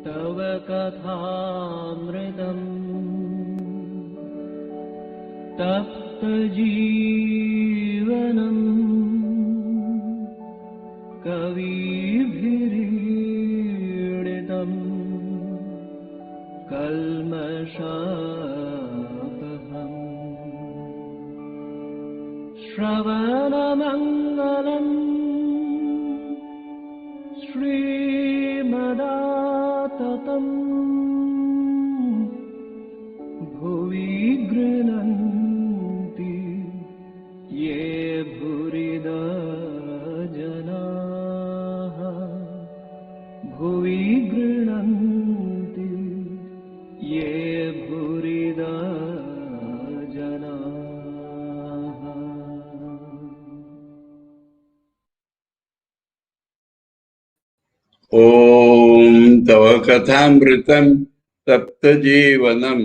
तव कथामृतम् तप्तजीवनम् कविभिरीडितम् कल्मषापहम् श्रवणमङ्गलम् श्रीमदाततम् भुवि गृह्णन्ति ये भूरिदा जनाः भुवि गृह्णन्ति ये भूरिदा जनाः। ओम तव कथामृतं तप्तजीवनं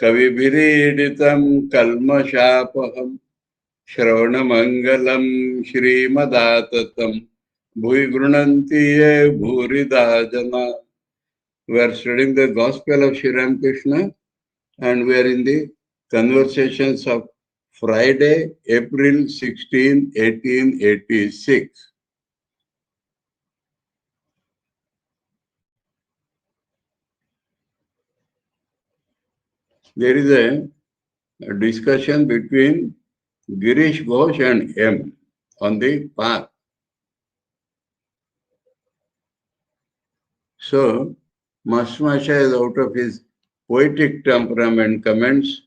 कविभिरीडितं कल्मषापहं श्रवणमंगलं श्रीमदाततं भुवि गृह्णन्ति ये भूरिदा जना. We are studying the Gospel of Sri Ramakrishna and we are in the conversations of Friday, April 16, 1886. There is a discussion between Girish Ghosh and M on the path. So, Master is out of his poetic temperament comments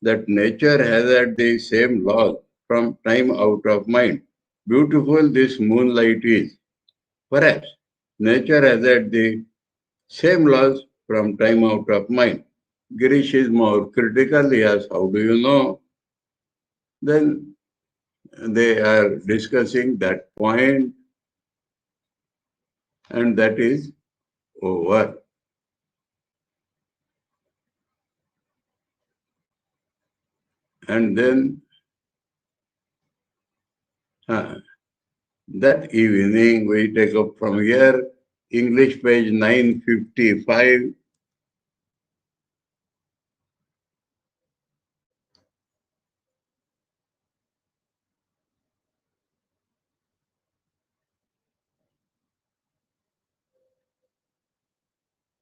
that nature has had the same laws from time out of mind. Beautiful this moonlight is. Perhaps nature has had the same laws from time out of mind. Girish is more critical. He asks, how do you know? Then they are discussing that point, and that is over. And then that evening we take up from here, English page 955.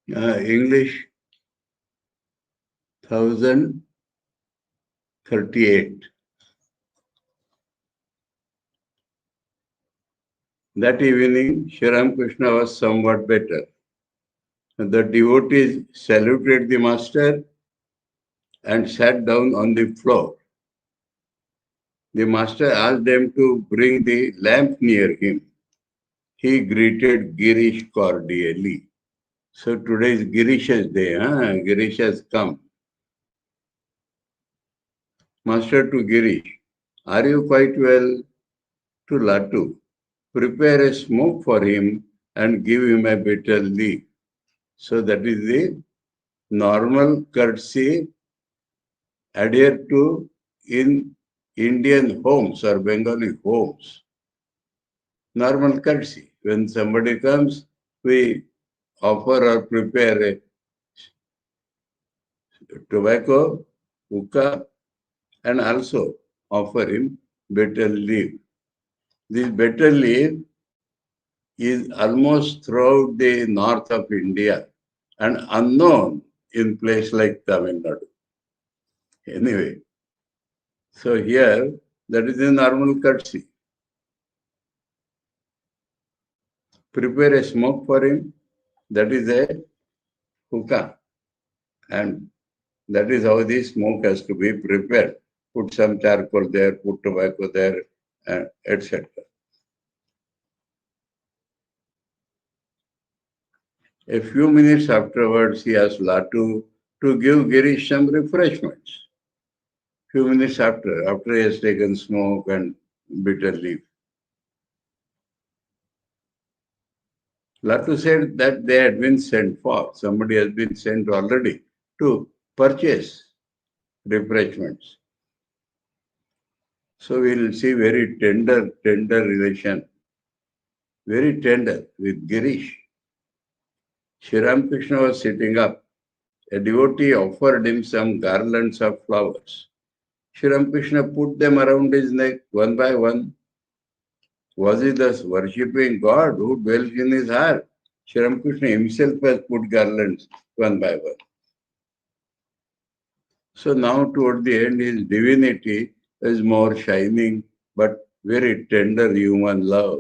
English 1038. That evening, Sri Ramakrishna was somewhat better. The devotees saluted the master and sat down on the floor. The master asked them to bring the lamp near him. He greeted Girish cordially. So today is Girish's day. Girish has come. Master to Girish, are you quite well? To Latu, prepare a smoke for him and give him a bitter leaf. So that is the normal courtesy adhered to in Indian homes or Bengali homes. Normal courtesy. When somebody comes, we offer or prepare a tobacco, hookah, and also offer him bitter leaf. This bitter leaf is almost throughout the north of India and unknown in place like Tamil Nadu. Anyway, so here that is a normal courtesy. Prepare a smoke for him, that is a hookah. And that is how the smoke has to be prepared. Put some charcoal there, put tobacco there, etc. A few minutes afterwards, he asked Latu to give Girish some refreshments. Few minutes after he has taken smoke and bitter leaf. Latu said that they had been sent for. Somebody has been sent already to purchase refreshments. So we will see very tender relation, very tender with Girish. Sri Ramakrishna was sitting up. A devotee offered him some garlands of flowers. Sri Ramakrishna put them around his neck one by one. Was he thus worshipping God who dwells in his heart? Sri Ramakrishna himself has put garlands one by one. So now toward the end, his divinity is more shining, but very tender human love.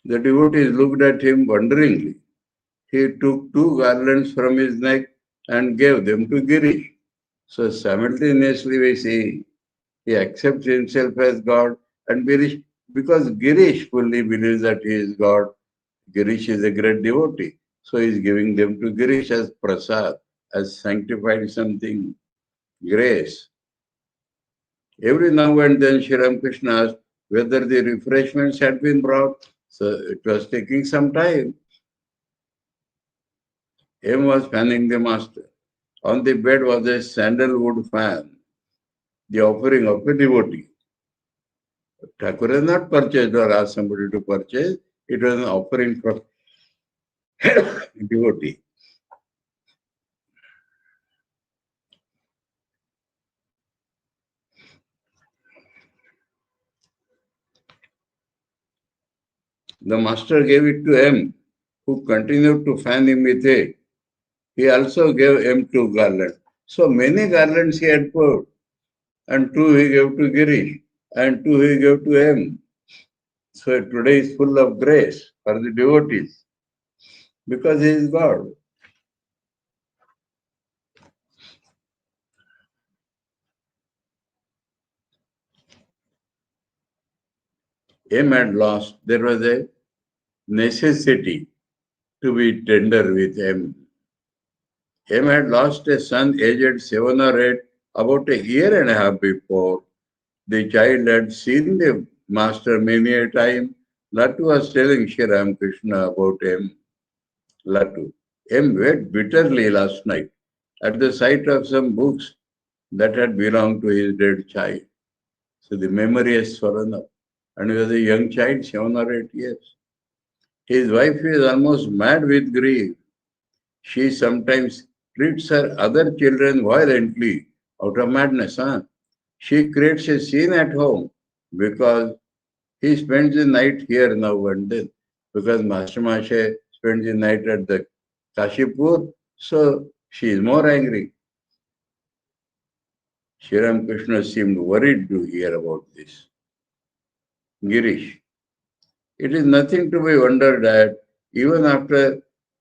The devotees looked at him wonderingly. He took 2 garlands from his neck and gave them to Girish. So simultaneously we see he accepts himself as God, and Girish, because Girish fully believes that he is God, Girish is a great devotee. So he is giving them to Girish as prasad, as sanctified something, grace. Every now and then Sri Ramakrishna asked whether the refreshments had been brought. So it was taking some time. M was fanning the master. On the bed was a sandalwood fan, the offering of a devotee. Thakur has not purchased or asked somebody to purchase. It was an offering from a devotee. The master gave it to M, who continued to fan him with it. He also gave M 2 garlands. So many garlands he had put, and 2 he gave to Girish, and 2 he gave to M. So today is full of grace for the devotees, because he is God. M had lost. There was a necessity to be tender with M. M had lost a son aged 7 or 8 about a year and a half before. The child had seen the master many a time. Latu was telling Sri Ramakrishna about M. Latu. M wept bitterly last night at the sight of some books that had belonged to his dead child. So the memory has swollen up. And he was a young child, 7 or 8 years. His wife is almost mad with grief. She sometimes treats her other children violently out of madness. She creates a scene at home because he spends the night here now and then. Because Master Mashe spends the night at the Kashipur, so she is more angry. Sri Ramakrishna seemed worried to hear about this. Girish. It is nothing to be wondered at, even after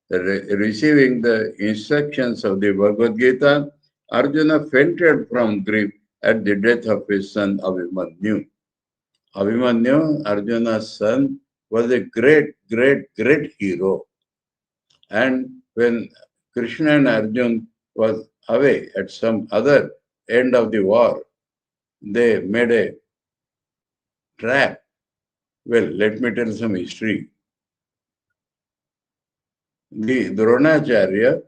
receiving the instructions of the Bhagavad Gita, Arjuna fainted from grief at the death of his son Abhimanyu. Abhimanyu, Arjuna's son, was a great, great, great hero. And when Krishna and Arjuna was away at some other end of the war, they made a trap. Well, let me tell some history. The Dronacharya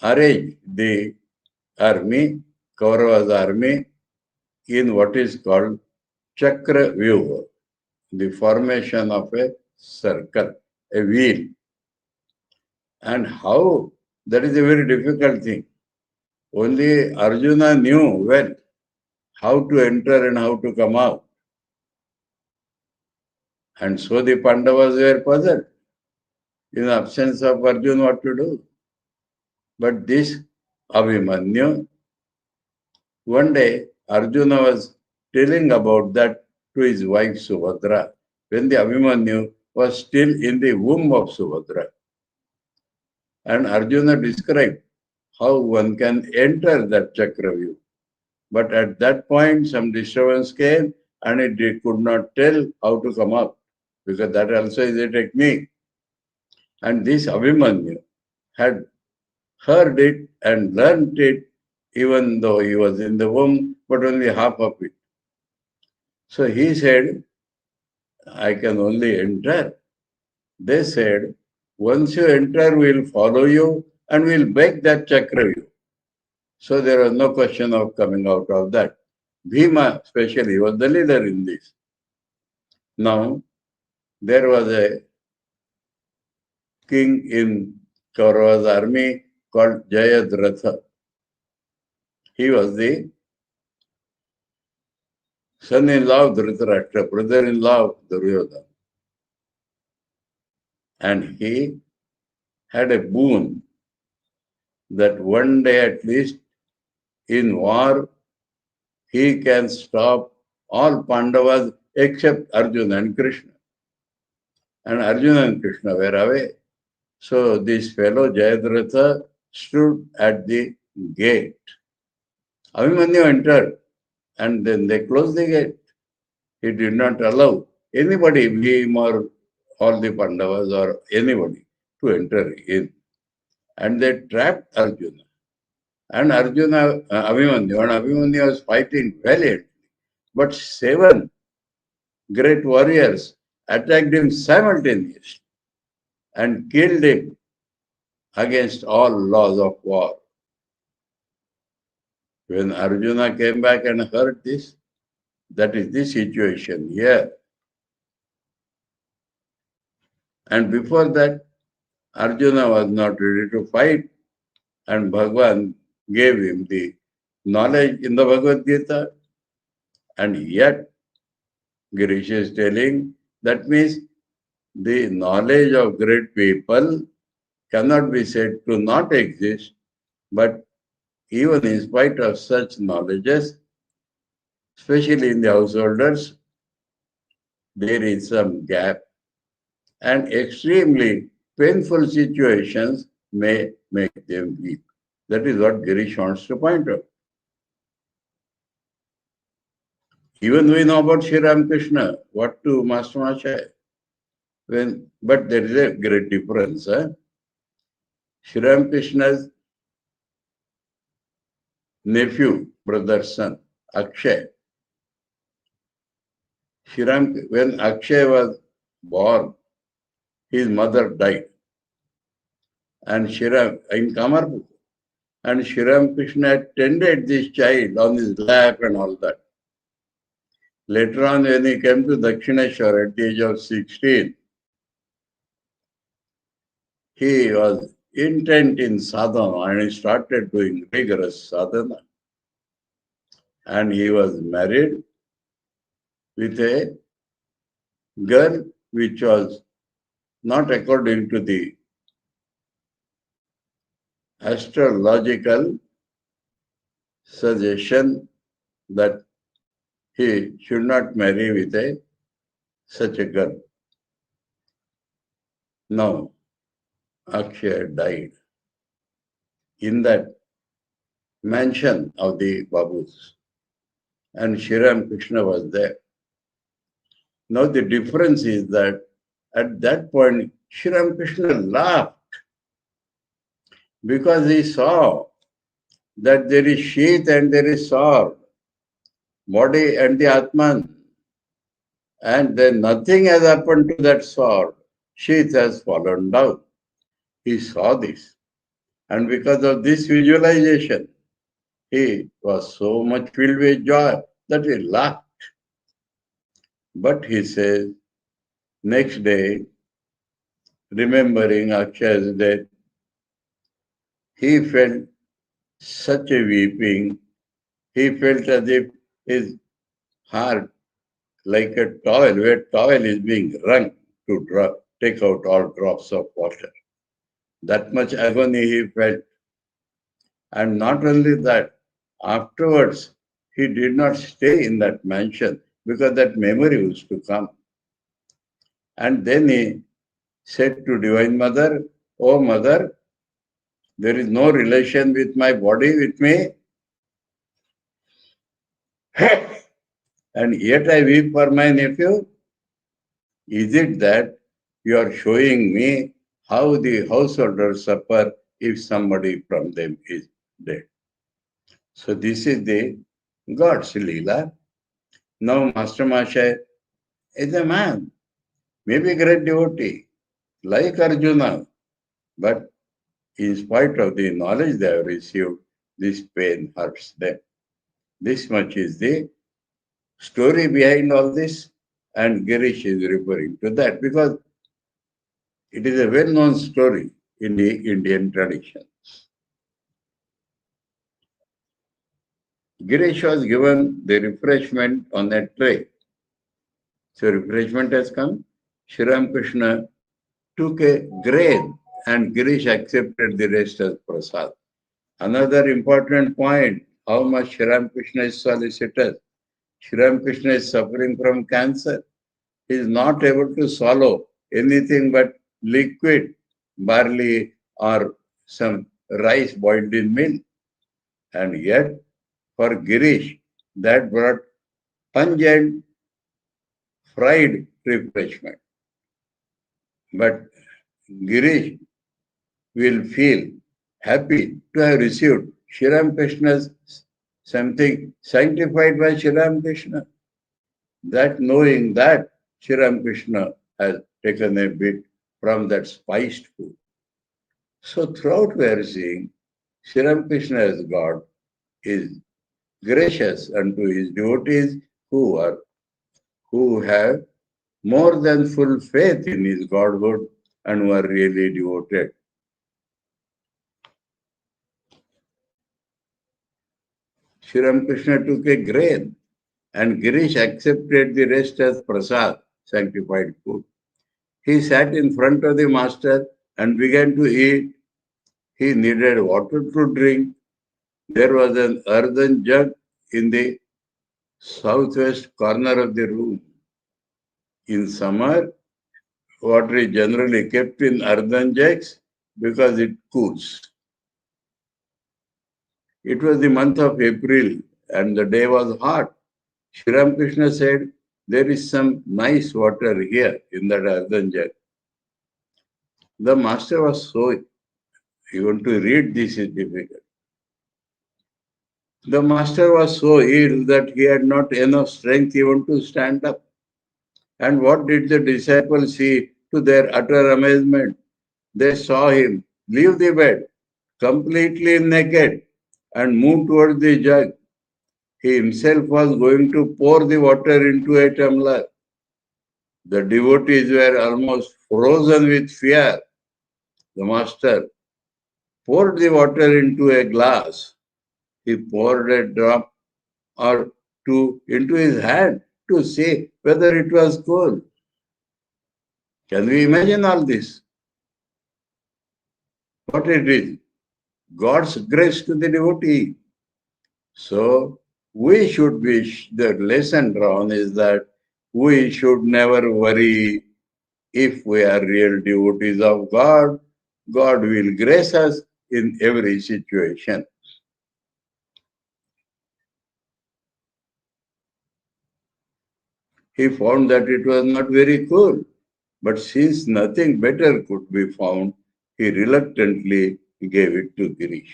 arranged the army, Kaurava's army, in what is called Chakra Vyuha, the formation of a circle, a wheel. And how? That is a very difficult thing. Only Arjuna knew well how to enter and how to come out. And so the Pandavas were puzzled. In absence of Arjuna, what to do? But this Abhimanyu, one day Arjuna was telling about that to his wife Subhadra, when the Abhimanyu was still in the womb of Subhadra. And Arjuna described how one can enter that Chakravyuh. But at that point, some disturbance came and it could not tell how to come out, because that also is a technique. And this Abhimanyu had heard it and learnt it, even though he was in the womb, but only half of it. So he said, I can only enter. They said, once you enter, we'll follow you and we'll break that Chakravyuh. So there was no question of coming out of that. Bhima especially was the leader in this. Now, there was a king in Kaurava's army called Jayadratha. He was the son-in-law of Dhritarashtra, brother-in-law of Duryodhana. And he had a boon that one day at least in war, he can stop all Pandavas except Arjuna and Krishna. And Arjuna and Krishna were away. So this fellow Jayadratha stood at the gate. Abhimanyu entered and then they closed the gate. He did not allow anybody, him or all the Pandavas or anybody, to enter in. And they trapped Arjuna. And Abhimanyu was fighting valiantly. But 7 great warriors attacked him simultaneously and killed him against all laws of war. When Arjuna came back and heard this, that is the situation here. And before that, Arjuna was not ready to fight, and Bhagavan gave him the knowledge in the Bhagavad Gita. And yet, Girish is telling, that means the knowledge of great people cannot be said to not exist, but even in spite of such knowledges, especially in the householders, there is some gap, and extremely painful situations may make them weak. That is what Girish wants to point out. Even we know about Sri Ramakrishna, what to Master Mahasaya. But there is a great difference. Sri Ramakrishna's nephew, brother's son, Akshay. When Akshay was born, his mother died. And in Kamarpukur. And Sri Ramakrishna tended this child on his lap and all that. Later on, when he came to Dakshineshwar at the age of 16, he was intent in sadhana and he started doing rigorous sadhana. And he was married with a girl which was not according to the astrological suggestion that he should not marry with such a girl. Now, Akshay died in that mansion of the Babus, and Sri Ramakrishna was there. Now the difference is that at that point, Sri Ramakrishna laughed because he saw that there is sheath and there is sword, body and the Atman, and then nothing has happened to that sword. Sheath has fallen down. He saw this, and because of this visualization, he was so much filled with joy that he laughed. But he says, next day, remembering Akshay's death, he felt such a weeping. He felt as if his heart, like a towel, where towel is being wrung to take out all drops of water. That much agony he felt. And not only that, afterwards, he did not stay in that mansion because that memory was to come. And then he said to Divine Mother, "Oh Mother, there is no relation with my body with me, and yet I weep for my nephew. Is it that you are showing me how the householders suffer if somebody from them is dead?" So this is the God's Leela. Now Master Mahasaya is a man, maybe a great devotee, like Arjuna, but in spite of the knowledge they have received, this pain hurts them. This much is the story behind all this, and Girish is referring to that because It is a well-known story in the Indian tradition. Girish was given the refreshment on a tray. So refreshment has come. Sri Ramakrishna took a grain and Girish accepted the rest as prasad. Another important point, how much Sri Ramakrishna is solicitous. Sri Ramakrishna is suffering from cancer. He is not able to swallow anything but liquid, barley or some rice boiled in milk. And yet, for Girish, that brought pungent fried refreshment. But Girish will feel happy to have received Sri Ramakrishna's something sanctified by Sri Ramakrishna. That knowing that Sri Ramakrishna has taken a bit from that spiced food. So throughout we are seeing Sri Ramakrishna as God is gracious unto his devotees who have more than full faith in his godhood and who are really devoted. Sri Ramakrishna took a grain and Girish accepted the rest as prasad, sanctified food. He sat in front of the master and began to eat. He needed water to drink. There was an earthen jug in the southwest corner of the room. In summer, water is generally kept in earthen jugs because it cools. It was the month of April and the day was hot. Sri Ramakrishna said, there is some nice water here in that earthen jug. The master was so, even to read this is difficult. The master was so ill that he had not enough strength even to stand up. And what did the disciples see to their utter amazement? They saw him leave the bed, completely naked, and move towards the jug. He himself was going to pour the water into a tumbler. The devotees were almost frozen with fear. The master poured the water into a glass. He poured a drop or two into his hand to see whether it was cold. Can we imagine all this? What it is? God's grace to the devotee. So we should be, the lesson drawn is that we should never worry. If we are real devotees of God, God will grace us in every situation. He found that it was not very cool, but since nothing better could be found, he reluctantly gave it to Girish.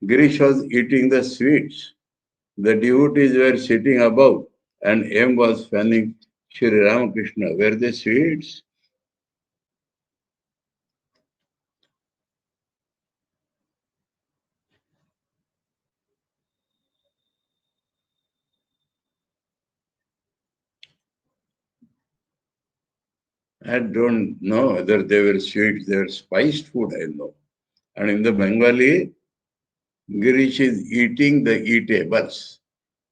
Girish was eating the sweets. The devotees were sitting above, and M was fanning Sri Ramakrishna. Were they sweets? I don't know whether they were sweets, they were spiced food, I know. And in the Bengali, Girish is eating the eatables.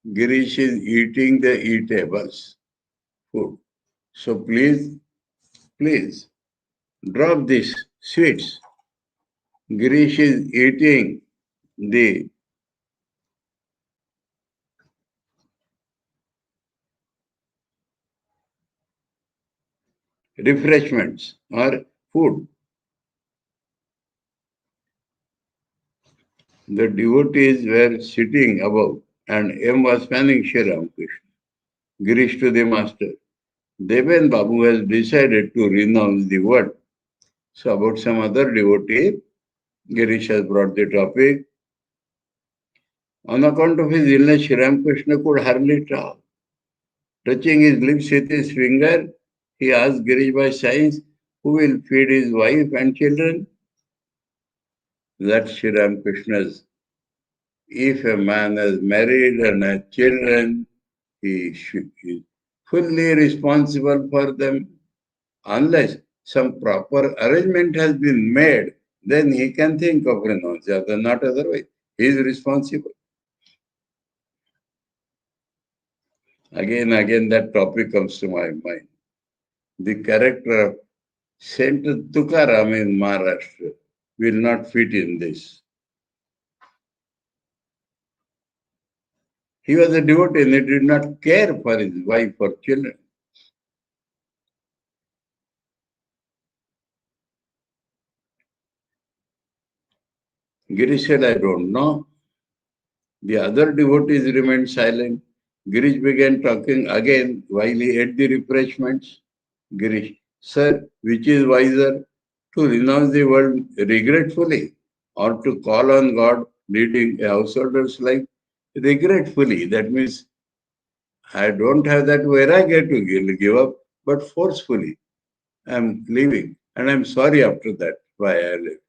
Girish is eating the eatables food. So please drop these sweets. Girish is eating the refreshments or food. The devotees were sitting above and M was fanning Sri Ramakrishna. Girish to the master. Deven Babu has decided to renounce the word. So about some other devotee, Girish has brought the topic. On account of his illness, Sri Ramakrishna could hardly talk. Touching his lips with his finger, he asked Girish by signs, who will feed his wife and children? That's Sri Ramakrishna's. If a man is married and has children, he should be fully responsible for them. Unless some proper arrangement has been made, then he can think of renunciation, not otherwise. He is responsible. Again, that topic comes to my mind. The character of Saint Tukaram in Maharashtra will not fit in this. He was a devotee and he did not care for his wife or children. Girish said, I don't know. The other devotees remained silent. Girish began talking again while he ate the refreshments. Girish, sir, which is wiser, to renounce the world regretfully or to call on God leading a householder's life regretfully? That means I don't have that vairagya to give up, but forcefully I'm leaving. And I'm sorry after that why I live.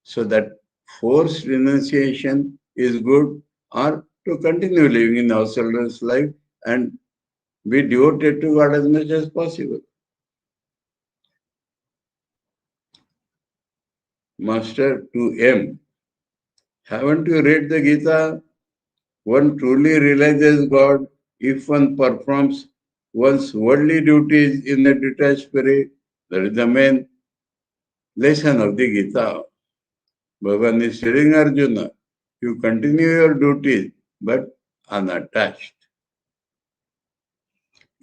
So that forced renunciation is good, or to continue living in householder's life and be devoted to God as much as possible. Master to M. Haven't you read the Gita? One truly realizes God if one performs one's worldly duties in a detached spirit. That is the main lesson of the Gita. Bhagavan is telling Arjuna, you continue your duties but unattached.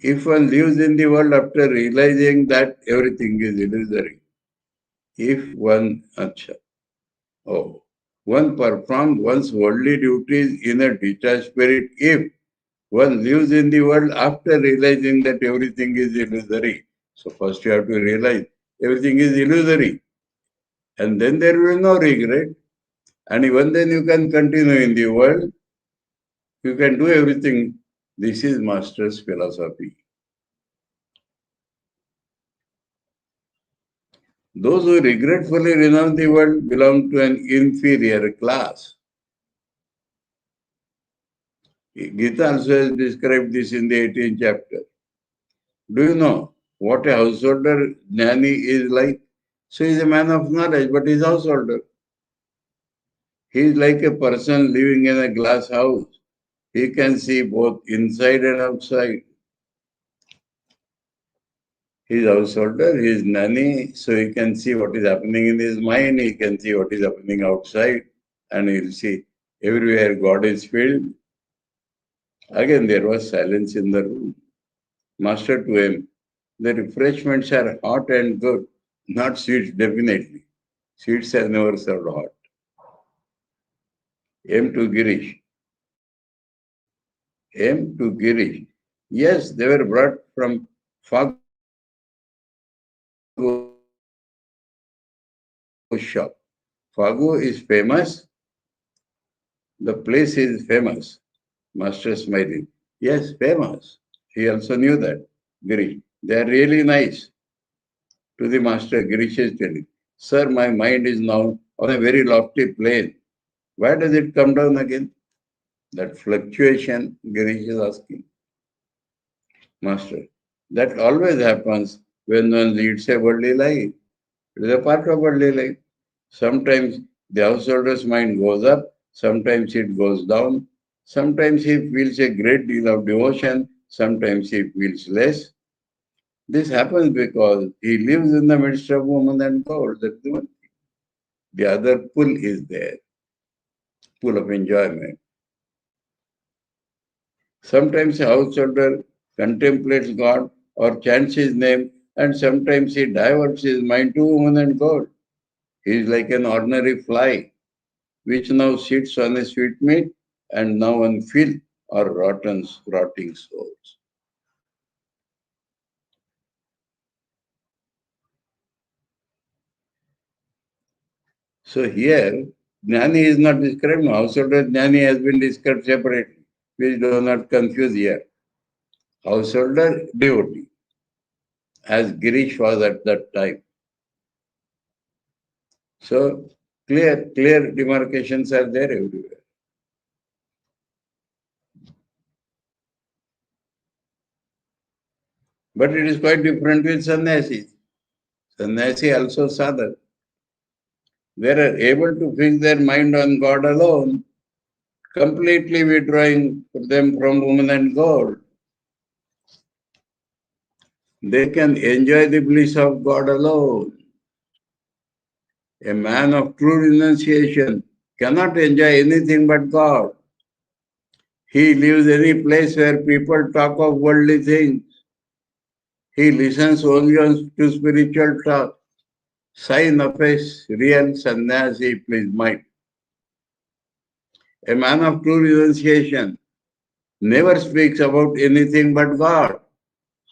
If one lives in the world after realizing that everything is illusory, one performs one's worldly duties in a detached spirit, if one lives in the world after realizing that everything is illusory. So first you have to realize everything is illusory, and then there will be no regret. And even then you can continue in the world. You can do everything. This is Master's philosophy. Those who regretfully renounce the world belong to an inferior class. Gita also has described this in the 18th chapter. Do you know what a householder jnani is like? So he is a man of knowledge, but he is a householder. He is like a person living in a glass house. He can see both inside and outside. He is a householder, he is jnani, so he can see what is happening in his mind, he can see what is happening outside, and he will see everywhere God is filled. Again, there was silence in the room. Master to him, the refreshments are hot and good, not sweets, definitely. Sweets have never served hot. M to Girish. M to Girish. Yes, they were brought from Fagu shop. Fagu is famous. The place is famous. Master smiling. Yes, famous. He also knew that. Girish. They are really nice. To the master, Girish is telling, sir, my mind is now on a very lofty plane. Why does it come down again? That fluctuation, Girish is asking. Master, that always happens when one leads a worldly life. It is a part of worldly life. Sometimes the householder's mind goes up, sometimes it goes down, sometimes he feels a great deal of devotion, sometimes he feels less. This happens because he lives in the midst of woman and God. That's the one thing. The other pull is there, pull of enjoyment. Sometimes a householder contemplates God or chants his name, and sometimes he diverts his mind to woman and God. He is like an ordinary fly, which now sits on a sweetmeat and now on filth or rotting souls. So here, Jnani is not described. Householder Jnani has been described separately. Please do not confuse here. Householder devotee, as Girish was at that time. So clear demarcations are there everywhere. But it is quite different with sannyasis. Sannyasi also sadhak. They are able to fix their mind on God alone, completely withdrawing them from woman and God. They can enjoy the bliss of God alone. A man of true renunciation cannot enjoy anything but God. He lives any place where people talk of worldly things. He listens only to spiritual talk. Sign of a real sannyasi, please mind. A man of true renunciation never speaks about anything but God.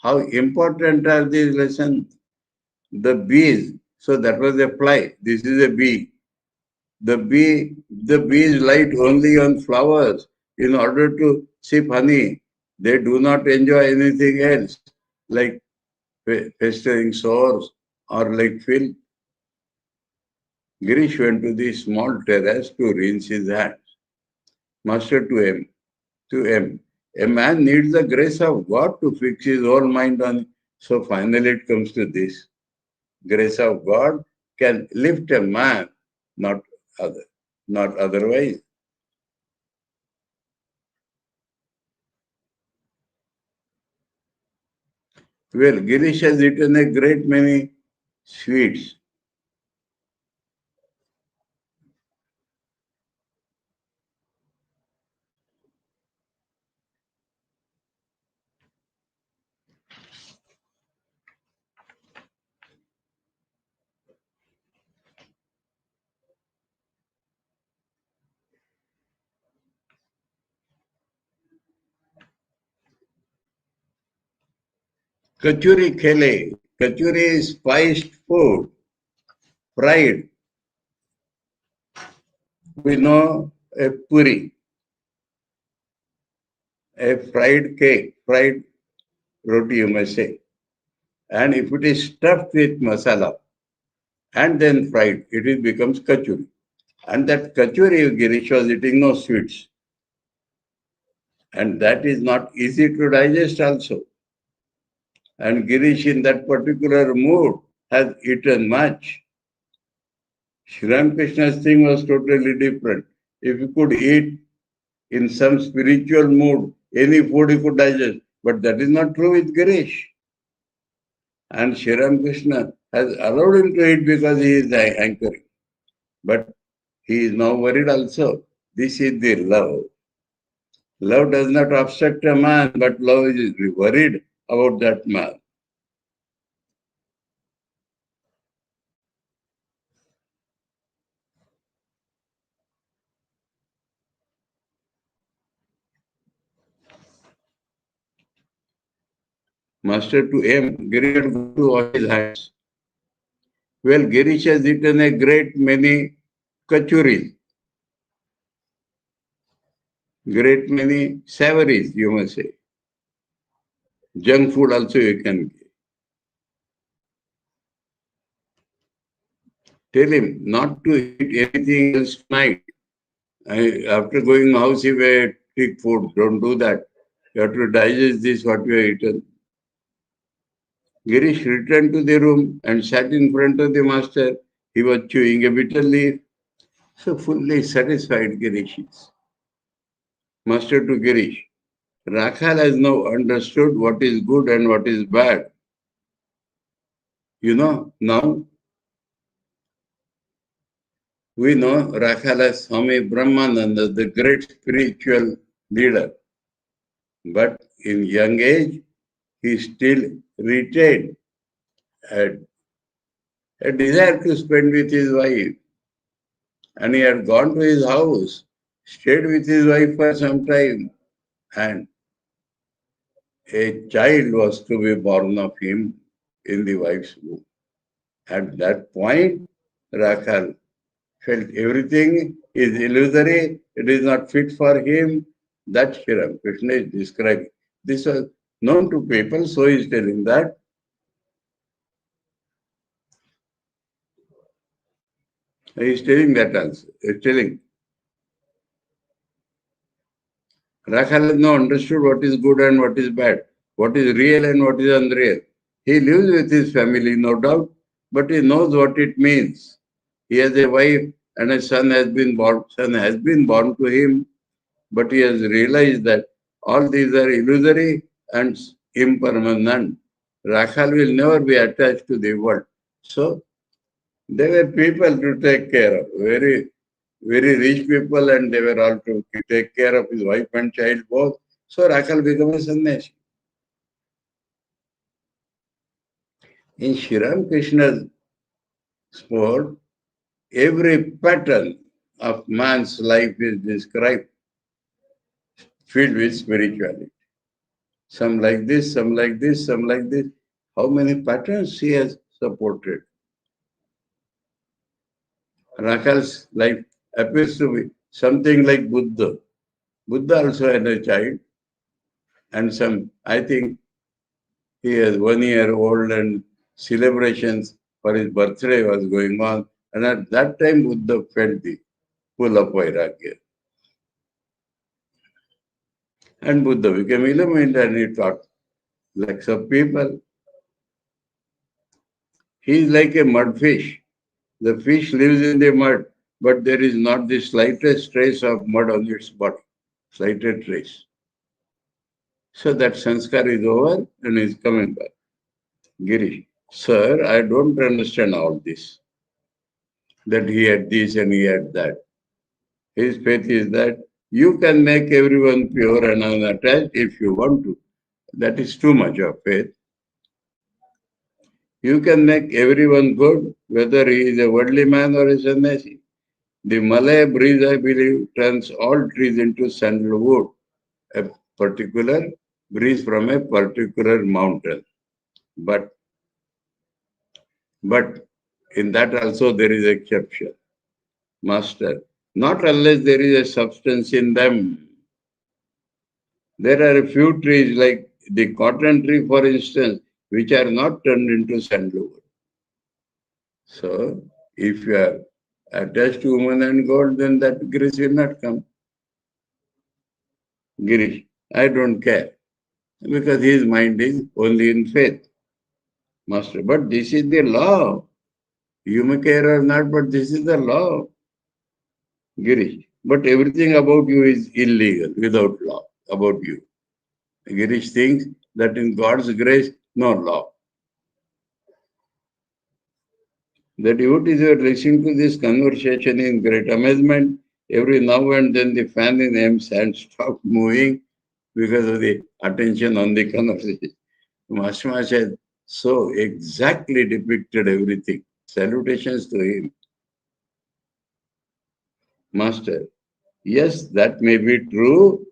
How important are these lessons? The bees, so that was a fly, this is a bee. The bees light only on flowers in order to sip honey. They do not enjoy anything else, like festering sores or like filth. Girish went to the small terrace to rinse his hands. Master to him, a man needs the grace of God to fix his whole mind on. So finally it comes to this. Grace of God can lift a man, not otherwise. Well, Girish has eaten a great many sweets. Kachuri khele. Kachuri is spiced food, fried. We know a puri, a fried cake, fried roti you may say. And if it is stuffed with masala and then fried, it becomes kachuri. And that kachuri Girish was eating no sweets. And that is not easy to digest also. And Girish in that particular mood has eaten much. Sri Ramakrishna's thing was totally different. If you could eat in some spiritual mood, any food you could digest. But that is not true with Girish. And Sri Ramakrishna has allowed him to eat because he is anchoring. But he is now worried also. This is the love. Love does not obstruct a man, but love is worried about that man. Master to him, Girish had gone to wash his hands. Well, Girish has eaten a great many kachuris, great many savories, you must say. Junk food also you can tell him not to eat anything else tonight. After going house, if you take food, don't do that. You have to digest this, what you have eaten. Girish returned to the room and sat in front of the master. He was chewing a bitter leaf. So fully satisfied Girish is. Master to Girish. Rakhal has now understood what is good and what is bad. You know, now we know Rakhal as Swami Brahmananda, the great spiritual leader. But in young age, he still retained a desire to spend with his wife. And he had gone to his house, stayed with his wife for some time, and a child was to be born of him in the wife's womb. At that point, Rakhal felt everything is illusory, it is not fit for him. That Sri Ramakrishna is describing. This was known to people, so he is telling that. He is telling that also. He is telling. Rakhal has now understood what is good and what is bad, what is real and what is unreal. He lives with his family, no doubt, but he knows what it means. He has a wife and a son has been born. Son has been born to him, but he has realized that all these are illusory and impermanent. Rakhal will never be attached to the world. So they were people to take care of, very, very rich people, and they were all to take care of his wife and child both. So Rakhal became a sannyasi. In Sri Ramakrishna's sport, every pattern of man's life is described, filled with spirituality. Some like this, some like this, some like this. How many patterns he has supported? Rakhal's life appears to be something like Buddha. Buddha also had a child, and I think he is 1 year old, and celebrations for his birthday was going on. And at that time, Buddha felt the pull of Vairagya. And Buddha became illumined and he taught lakhs of people. He is like a mudfish. The fish lives in the mud, but there is not the slightest trace of mud on its body. Slightest trace. So that sanskar is over and is coming back. Girish, sir, I don't understand all this. That he had this and he had that. His faith is that you can make everyone pure and unattached if you want to. That is too much of faith. You can make everyone good, whether he is a worldly man or a sannyasi. The Malay breeze, I believe, turns all trees into sandalwood, a particular breeze from a particular mountain. But in that also there is exception. Master, not unless there is a substance in them. There are a few trees like the cotton tree, for instance, which are not turned into sandalwood. So, if you are attached to woman and God, then that grace will not come. Girish, I don't care, because his mind is only in faith. Master, but this is the law. You may care or not, but this is the law. Girish, but everything about you is illegal, without law, about you. Girish thinks that in God's grace, no law. The devotees were listening to this conversation in great amazement. Every now and then the fan in M's hand stopped moving because of the attention on the conversation. Master said, so exactly depicted everything. Salutations to him. Master, yes, that may be true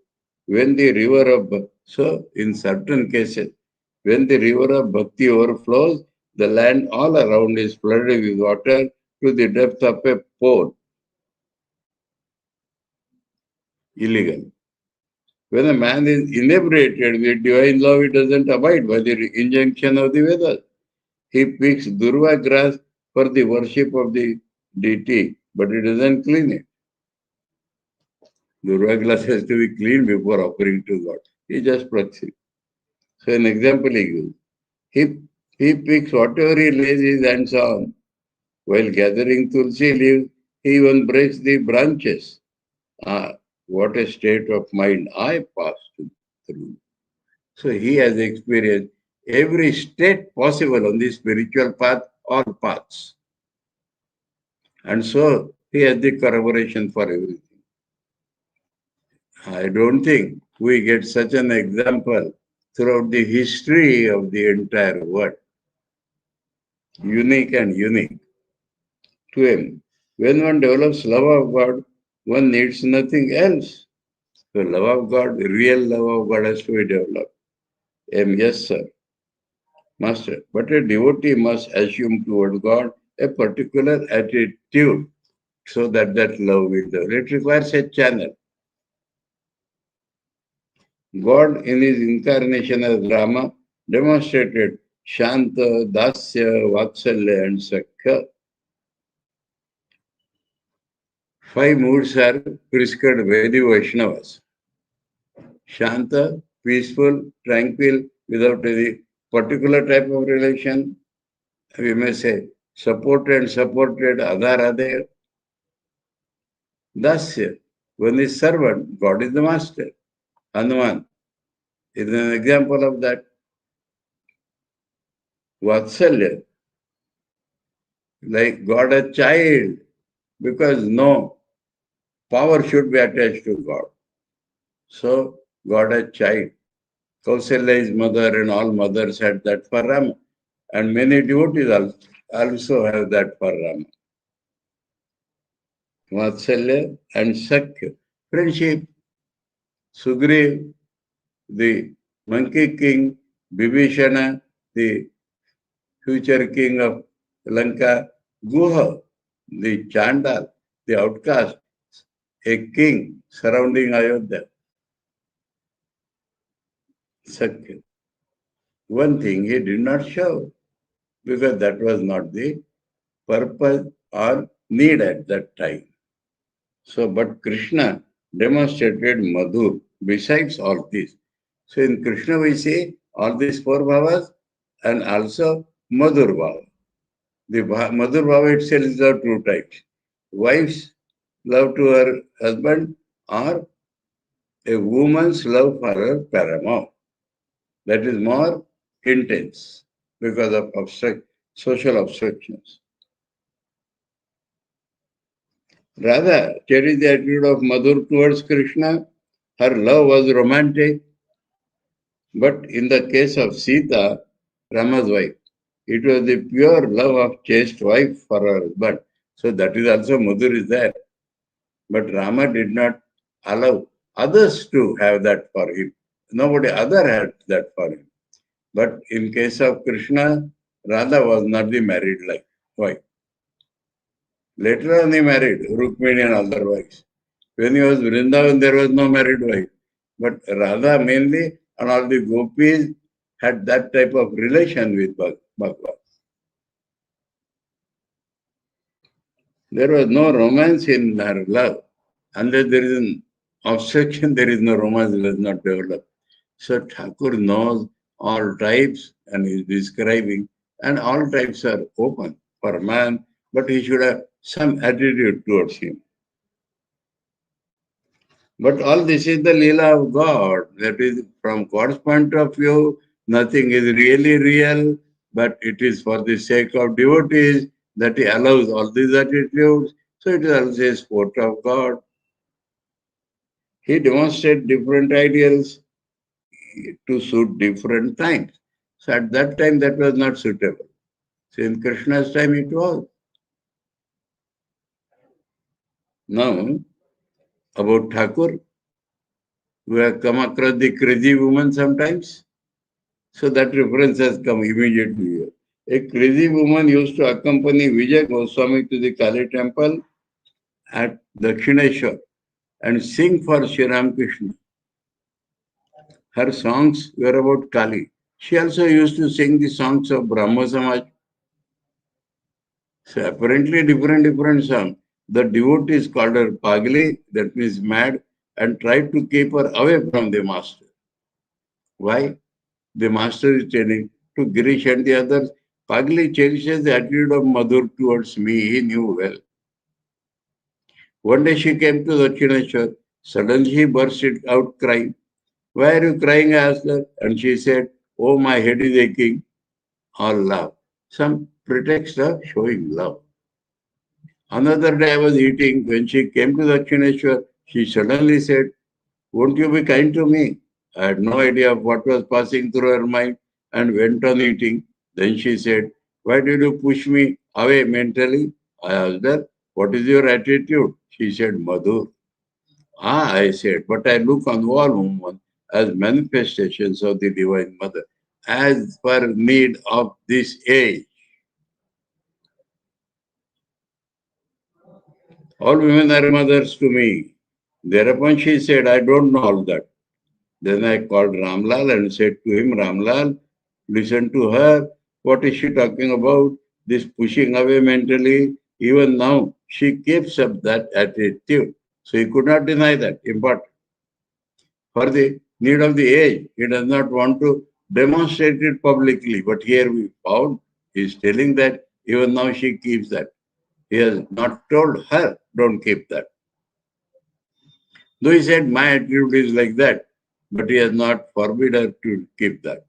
when the river of, so in certain cases, when the river of bhakti overflows, the land all around is flooded with water to the depth of a pole. Illegal. When a man is inebriated with divine love, he doesn't abide by the injunction of the Vedas. He picks durva grass for the worship of the deity, but he doesn't clean it. Durva grass has to be cleaned before offering to God. He just plucks it. So an example he gives. He picks whatever he lays his hands on. While gathering tulsi leaves, he even breaks the branches. Ah, what a state of mind I passed through. So he has experienced every state possible on the spiritual path, all paths. And so he has the corroboration for everything. I don't think we get such an example throughout the history of the entire world. Unique and unique to him. When one develops love of God, one needs nothing else. The love of God, the real love of God has to be developed. Yes, sir. Master, but a devotee must assume toward God a particular attitude so that love will develop. It requires a channel. God in his incarnation as Rama demonstrated Shanta, Dasya, Vatsalya and Sakya. 5 moods are prescribed by the Vaishnavas. Shanta, peaceful, tranquil, without any particular type of relation. We may say supported, Adhar Ade. Thus, when the servant, God is the master. Hanuman is an example of that. Vatsalya, like God a child, because no power should be attached to God. So, God a child. Kausalya is mother, and all mothers had that for Rama. And many devotees also have that for Rama. Vatsalya and Sakya. Friendship. Sugriv, the monkey king, Vibhishana, the future king of Lanka, Guha, the Chandal, the outcast, a king surrounding Ayodhya. Sakya. One thing he did not show, because that was not the purpose or need at that time. So, but Krishna demonstrated Madhur besides all this. So in Krishna we see all these four bhavas and also Madhur bhava. The Madhur bhava itself is of two types. Wife's love to her husband or a woman's love for her paramour. That is more intense because of social obstructions. Rather, cherish the attitude of Madhur towards Krishna. Her love was romantic. But in the case of Sita, Rama's wife, it was the pure love of chaste wife for her husband. So that is also Madhur is there. But Rama did not allow others to have that for him. Nobody other had that for him. But in case of Krishna, Radha was not the married wife. Later on he married Rukmini and other wives. When he was Vrindavan, there was no married wife. But Radha mainly and all the gopis had that type of relation with Bhagwan. There was no romance in her love. Unless there is an obstruction, there is no romance, it does not develop. So Thakur knows all types and is describing, and all types are open for man, but he should have some attitude towards him. But all this is the Leela of God. That is, from God's point of view, nothing is really real, but it is for the sake of devotees that he allows all these attitudes. So it is also a sport of God. He demonstrates different ideals to suit different times. So at that time, that was not suitable. So in Krishna's time, it was. Now, about Thakur, we have come across the crazy woman sometimes. So that reference has come immediately here. A crazy woman used to accompany Vijay Goswami to the Kali temple at Dakshineshwar and sing for Sri Ramakrishna. Her songs were about Kali. She also used to sing the songs of Brahmo Samaj. So apparently different songs. The devotees called her Pagli, that means mad, and tried to keep her away from the master. Why? The master is telling to Girish and the others, Pagli cherishes the attitude of Madhur towards me, he knew well. One day she came to Dakshineshwar. Suddenly she burst out crying. Why are you crying? I asked her. And she said, oh, my head is aching. All love. Some pretext of showing love. Another day I was eating. When she came to Dakshineshwar, she suddenly said, won't you be kind to me? I had no idea of what was passing through her mind and went on eating. Then she said, why did you push me away mentally? I asked her, what is your attitude? She said, Madhur. Ah, I said, but I look on all women as manifestations of the Divine Mother, as per need of this age. All women are mothers to me. Thereupon she said, I don't know all that. Then I called Ramlal and said to him, Ramlal, listen to her. What is she talking about? This pushing away mentally. Even now, she keeps up that attitude. So he could not deny that. Important. For the need of the age, he does not want to demonstrate it publicly. But here we found he is telling that Even now she keeps that. He has not told her, don't keep that. Though he said, my attitude is like that, but he has not forbid her to keep that.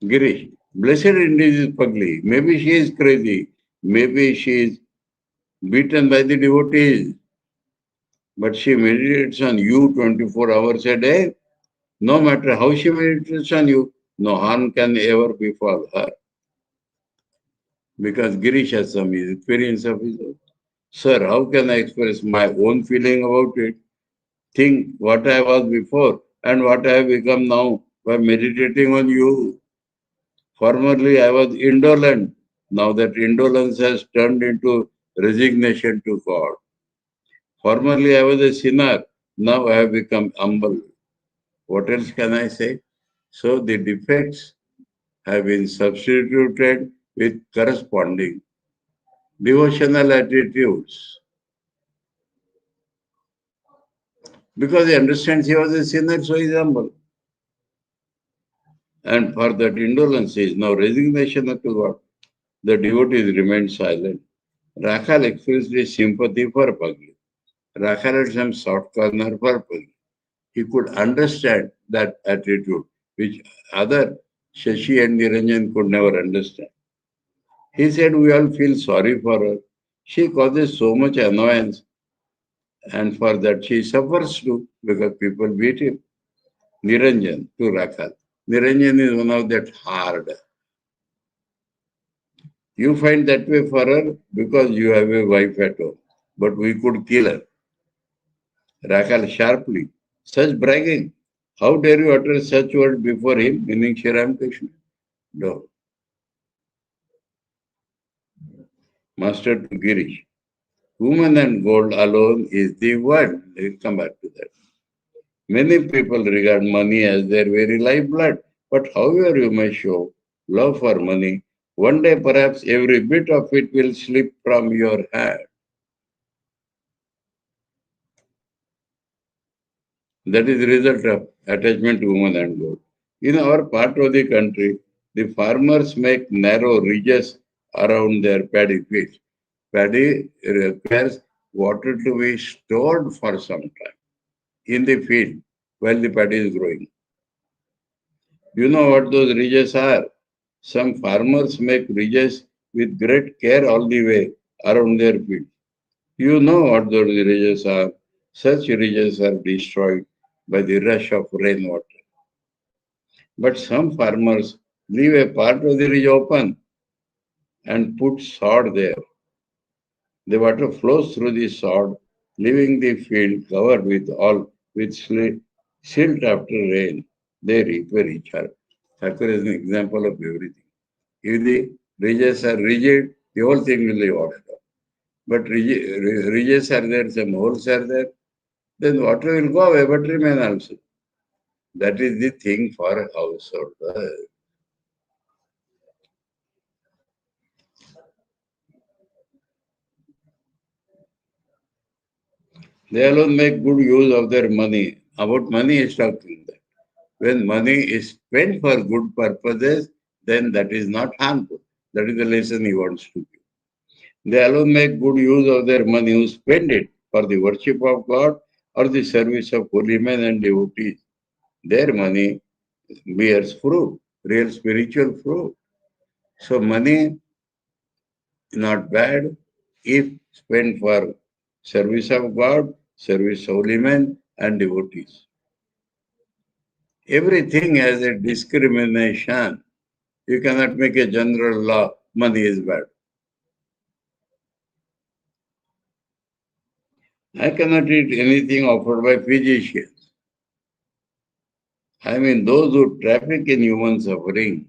Girish, blessed indeed is Pagli. Maybe she is crazy. Maybe she is beaten by the devotees. But she meditates on you 24 hours a day. No matter how she meditates on you, no harm can ever befall her. Because Girish has some experience of his own. Sir, how can I express my own feeling about it? Think what I was before and what I have become now by meditating on you. Formerly, I was indolent. Now that indolence has turned into resignation to God. Formerly, I was a sinner. Now I have become humble. What else can I say? So the defects have been substituted with corresponding devotional attitudes. Because he understands he was a sinner, so he is humble. And for that indolence is now resignation to God. The devotees remained silent. Rakhal expressed his sympathy for Pagli. Rakhal had some soft corner for Pagli. He could understand that attitude, which other Shashi and Niranjan could never understand. He said, we all feel sorry for her. She causes so much annoyance, and for that she suffers too, because people beat him. Niranjan to Rakhal. Niranjan is one of that hard. You find that way for her because you have a wife at home, but we could kill her. Rakhal sharply. Such bragging. How dare you utter such words before him, meaning Sri Ramakrishna? No. Master to Girish. Woman and gold alone is the one. We'll come back to that. Many people regard money as their very lifeblood, but however you may show love for money, one day perhaps every bit of it will slip from your hand. That is the result of attachment to woman and gold. In our part of the country, the farmers make narrow ridges around their paddy fields. Paddy requires water to be stored for some time in the field while the paddy is growing. You know what those ridges are? Some farmers make ridges with great care all the way around their field. You know what those ridges are. Such ridges are destroyed by the rush of rainwater. But some farmers leave a part of the ridge open and put sod there. The water flows through the sod, leaving the field covered with silt after rain. They repair each other. Thakur is an example of everything. If the ridges are rigid, the whole thing will be washed out. But ridges are there, some holes are there, then water will go away but remain also. That is the thing for a household. They alone make good use of their money. About money is talking that. When money is spent for good purposes, then that is not harmful. That is the lesson he wants to give. They alone make good use of their money who spend it for the worship of God or the service of holy men and devotees. Their money bears fruit, real spiritual fruit. So money is not bad if spent for service of God, service of holy men and devotees. Everything has a discrimination. You cannot make a general law, money is bad. I cannot eat anything offered by physicians. I mean, those who traffic in human suffering,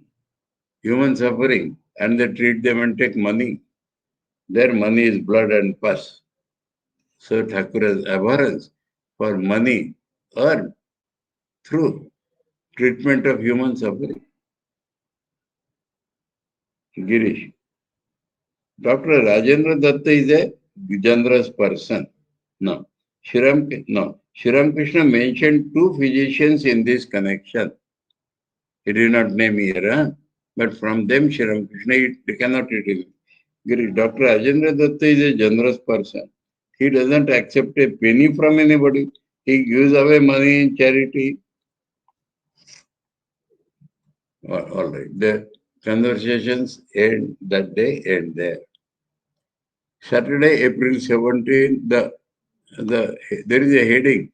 and they treat them and take money. Their money is blood and pus. So Thakur has abhorrence for money earned through treatment of human suffering. Girish. Dr. Rajendra Datta is a generous person. No. Shri Ramakrishna mentioned two physicians in this connection. He did not name here. Huh? but from them Sri Ramakrishna cannot eat it. Dr. Ajendra Datta is a generous person. He doesn't accept a penny from anybody. He gives away money in charity. All right. The conversations end that day, end there. Saturday, April 17, there is a heading.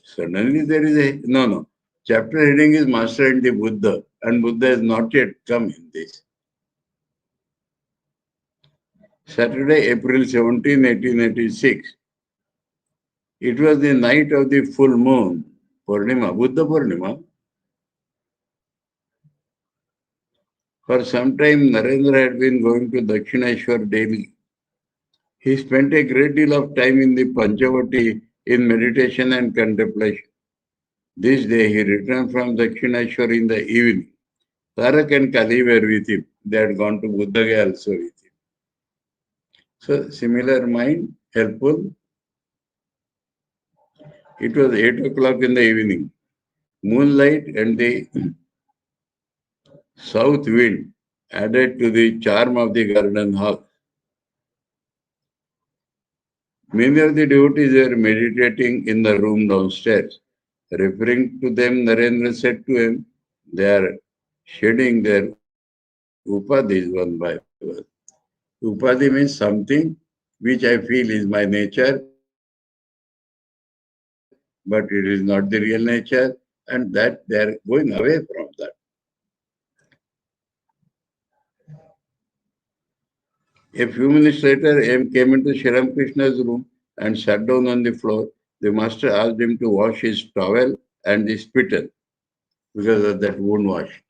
Suddenly there is a, no. Chapter heading is Master and the Buddha, and Buddha has not yet come in this. Saturday, April 17, 1886. It was the night of the full moon, Purnima, Buddha Purnima. For some time, Narendra had been going to Dakshineshwar daily. He spent a great deal of time in the Panchavati in meditation and contemplation. This day, he returned from Dakshineshwar in the evening. Tarak and Kali were with him. They had gone to Buddha Gaya also with him. So, similar mind, helpful. It was 8 o'clock in the evening. Moonlight and the south wind added to the charm of the garden hall. Many of the devotees were meditating in the room downstairs. Referring to them, Narendra said to him, they are shedding their upadhis one by one. Upadhi means something which I feel is my nature, but it is not the real nature, and that they are going away from that. A few minutes later, M came into Sri Ramakrishna's room and sat down on the floor. The master asked him to wash his towel and the spittle because of that wound washed.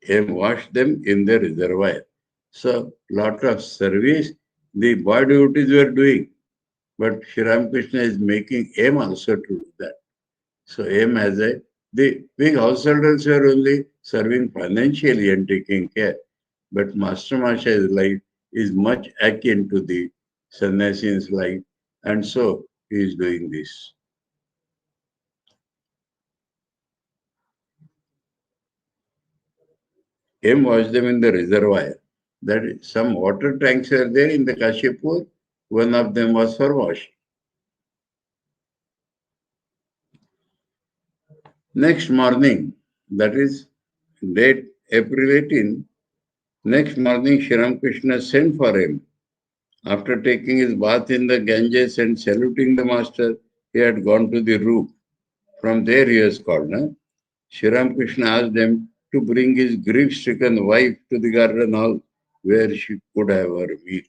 M washed them in the reservoir. So, lot of service the boy devotees were doing, but Sri Ramakrishna is making M also to do that. So, M has the big householders were only serving financially and taking care. But Master Masha's life is much akin to the sannyasian's life, and so he is doing this. M washed them in the reservoir. That is, some water tanks are there in the Kashipur. One of them was for washing. Next morning, that is date April 18, next morning Sri Ramakrishna sent for him. After taking his bath in the Ganges and saluting the master, he had gone to the roof. From there he was called. Sri Ramakrishna asked them to bring his grief-stricken wife to the garden house where she could have her meal.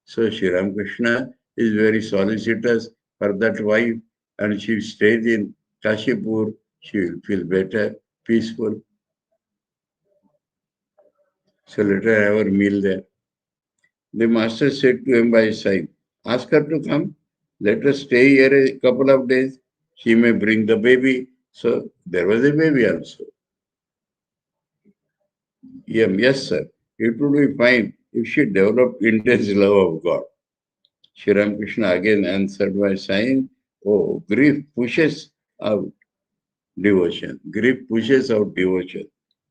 So Sri Ramakrishna is very solicitous for that wife, and she stays in Kashipur. She will feel better, peaceful. So let her have her meal there. The master said to him by sign, ask her to come. Let us stay here a couple of days. She may bring the baby. So there was a baby also. Yes, sir. It would be fine if she developed intense love of God. Sri Ramakrishna again answered by saying, oh, grief pushes out devotion. Grief pushes out devotion.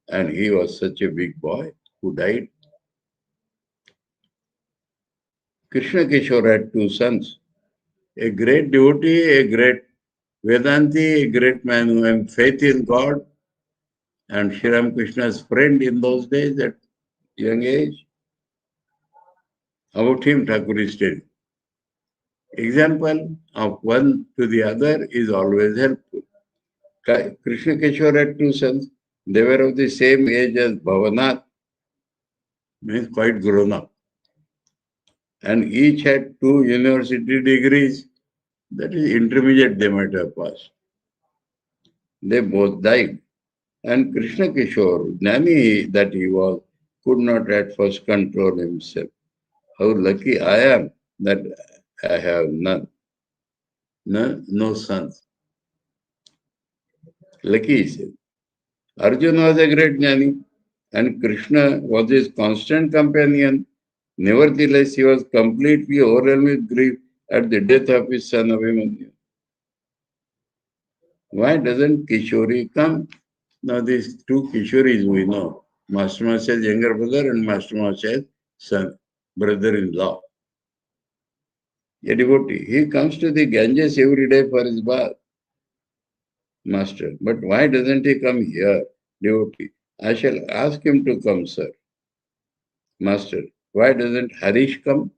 And he was such a big boy who died. Krishna Kishore had two sons. A great devotee, a great Vedanti, a great man who had faith in God, and Sri Ramakrishna's friend in those days at young age. About him, Thakur is telling. Example of one to the other is always helpful. Krishna Kishore had two sons. They were of the same age as Bhavanath, means quite grown up. And each had 2 university degrees. That is intermediate they might have passed. They both died. And Krishna Kishore, Jnani that he was, could not at first control himself. How lucky I am that I have none. No sons. Lucky, he said. Arjuna was a great Jnani, and Krishna was his constant companion. Nevertheless, he was completely overwhelmed with grief at the death of his son Abhimanyu. Why doesn't Kishori come? Now these two Kishoris we know, Master Maharaj's younger brother and Master Maharaj's son, brother-in-law. A devotee, he comes to the Ganges every day for his bath. Master, but why doesn't he come here? Devotee, I shall ask him to come, sir. Master, why doesn't Harish come?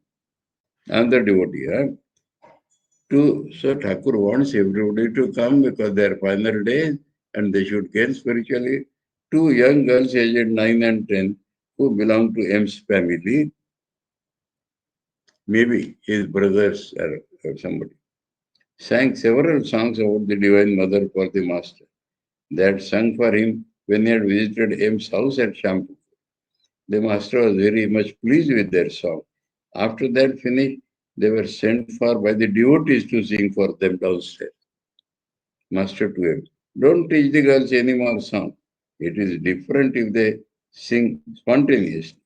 Another devotee, huh? So Thakur wants everybody to come because they are final days and they should gain spiritually. Two young girls aged 9 and 10 who belong to M's family, maybe his brothers or somebody, sang several songs about the Divine Mother for the Master. They had sung for him when he had visited M's house at Shampoo. The Master was very much pleased with their song. After that finished, they were sent for by the devotees to sing for them downstairs. Master to him, don't teach the girls any more song. It is different if they sing spontaneously,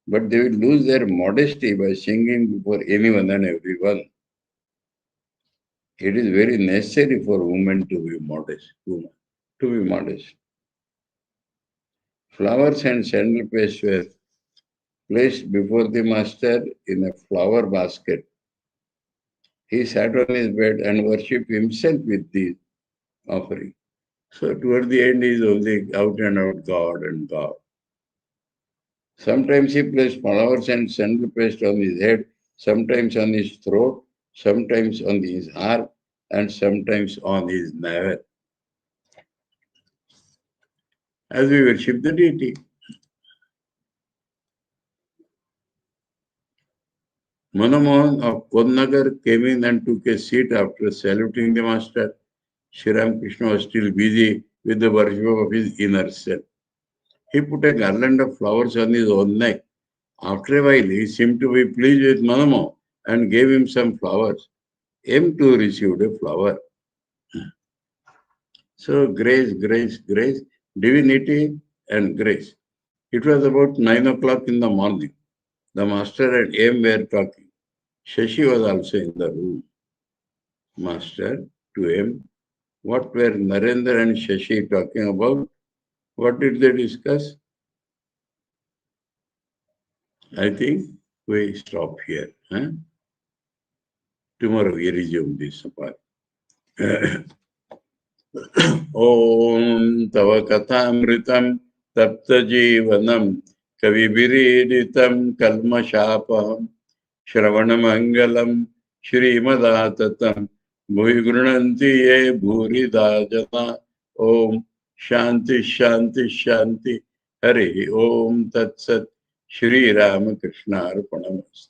but they will lose their modesty by singing before anyone and everyone. It is very necessary for women to be modest. Flowers and sandal paste were placed before the master in a flower basket. He sat on his bed and worshipped himself with the offering. So toward the end, he is only out and out God and God. Sometimes he placed flowers and sandal paste on his head, sometimes on his throat, sometimes on his arm, and sometimes on his navel. As we worship the deity. Manamohan of Konnagar came in and took a seat after saluting the master. Sri Ramakrishna was still busy with the worship of his inner self. He put a garland of flowers on his own neck. After a while, he seemed to be pleased with Manamo and gave him some flowers. M too received a flower. So grace, divinity and grace. It was about 9 o'clock in the morning. The master and M were talking. Shashi was also in the room. Master to M, what were Narendra and Shashi talking about? What did they discuss? I think we stop here. Huh? Tomorrow we resume this part. Om Tava Kathamritam Tapta Jivanam Kavibiridhitam Kalmashapam Shravanamangalam Shrimadatam Bhuvi Grunanti Ye Bhurida Jana Om Shanti Shanti Shanti Hari Om Tat Sat Shri Ramakrishna Arpanamastu.